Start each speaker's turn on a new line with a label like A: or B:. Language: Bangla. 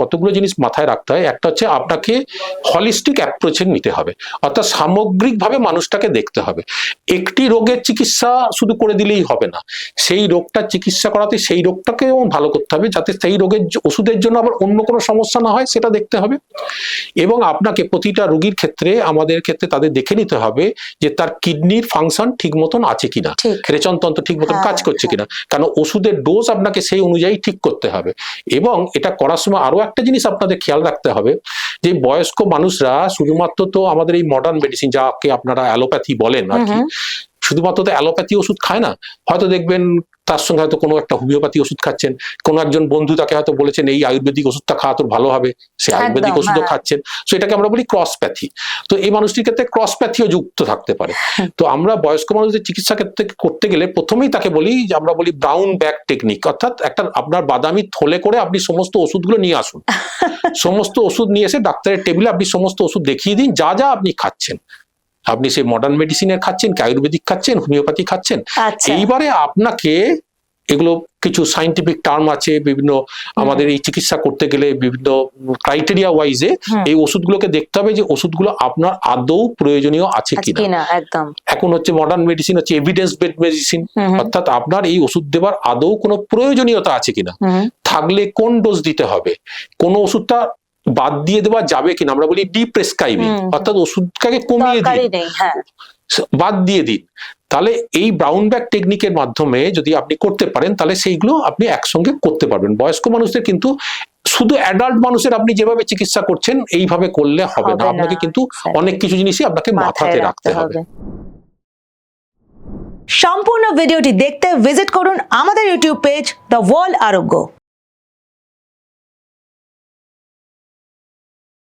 A: কতগুলো জিনিস মাথায় রাখতে হয়। একটা হচ্ছে আপনাকে হলিস্টিক অ্যাপ্রোচে নিতে হবে, অর্থাৎ সামগ্রিকভাবে মানুষটাকে দেখতে হবে। একটি রোগের চিকিৎসা শুধু করে দিলেই হবে না, সেই রোগটার চিকিৎসা করাতে সেই রোগটাকেও ভালো করতে হবে, যাতে সেই রোগের ওষুধের জন্য আবার অন্য কোনো সমস্যা না হয় সেটা দেখতে হবে। এবং আপনাকে প্রতিটা রোগীর ক্ষেত্রে, আমাদের ক্ষেত্রে তাদের দেখে নিতে হবে যে তার কিডনির ফাংশন ঠিক মতন আছে কিনা, রেচনতন্ত্র ঠিক মতন কাজ করছে কিনা, কারণ ওষুধের ডোজ আপনাকে সেই অনুযায়ী ঠিক করতে হবে। এবং এটা করার সময় আরো একটা জিনিস আপনাদের খেয়াল রাখতে হবে, যে বয়স্ক মানুষরা শুধুমাত্র তো আমাদের এই মডার্ন মেডিসিন, যাকে আপনারা অ্যালোপ্যাথি বলেন আর কি, শুধুমাত্র তো অ্যালোপ্যাথি ওষুধ খায় না, হয়তো দেখবেন তার সঙ্গে হয়তো কোনো একটা হোমিওপ্যাথি ওষুধ খাচ্ছেন, কোনো একজন বন্ধু তাকে হয়তো বলেছেন এই আয়ুর্বেদিক ওষুধটা খাওয়া তোর ভালো হবে, সে আয়ুর্বেদিক ওষুধও খাচ্ছেন। তো এটাকে আমরা বলি ক্রসপ্যাথি। তো এই মানুষটির ক্ষেত্রে ক্রসপ্যাথিও যুক্ত থাকতে পারে। তো আমরা বয়স্ক মানুষদের চিকিৎসা ক্ষেত্রে করতে গেলে প্রথমেই তাকে বলি যে আমরা বলি ব্রাউন ব্যাগ টেকনিক, অর্থাৎ একটা আপনার বাদামি থলে করে আপনি সমস্ত ওষুধগুলো নিয়ে আসুন। সমস্ত ওষুধ নিয়ে এসে ডাক্তারের টেবিলে আপনি সমস্ত ওষুধ দেখিয়ে দিন যা যা আপনি খাচ্ছেন। আপনি সেই মডার্ন মেডিসিনের খাচ্ছেন কি আয়ুর্বেদিক খাচ্ছেন, হোমিওপ্যাথি খাচ্ছেন। এইবারে আপনাকে এগুলো কিছু সাইন্টিফিক টার্ম আছে, বিভিন্ন আমাদের এই চিকিৎসা করতে গেলে বিভিন্ন ক্রাইটেরিয়া ওয়াইজে এই ওষুধগুলোকে দেখতে হবে যে ওষুধগুলো আপনার আদৌ প্রয়োজনীয় আছে কিনা। এখন হচ্ছে মডার্ন মেডিসিন হচ্ছে এভিডেন্স বেসড মেডিসিন, অর্থাৎ আপনার এই ওষুধ দেওয়ার আদৌ কোনো প্রয়োজনীয়তা আছে কিনা, থাকলে কোন ডোজ দিতে হবে, কোন ওষুধটা বাদ দিয়ে দেওয়া যাবে কিনা, আমরা বলি ডিপ্রেসক্রাইবিং, অর্থাৎ ওষুধটাকে কমিয়ে দিন, বাদ দিয়ে দিন। তাহলে এই ব্রাউন ব্যাগ টেকনিকের মাধ্যমে যদি আপনি করতে পারেন তাহলে সেইগুলো আপনি একসঙ্গে করতে পারবেন। বয়স্ক মানুষদের কিন্তু শুধু অ্যাডাল্ট মানুষের আপনি যেভাবে চিকিৎসা করছেন এইভাবে করলে হবে না, আপনাকে কিন্তু অনেক কিছু জিনিসই আপনাকে মাথাতে রাখতে হবে।
B: সম্পূর্ণ ভিডিওটি দেখতে ভিজিট করুন আমাদের ইউটিউব পেজ দ্য ওয়ার্ল্ড আরোগ্য।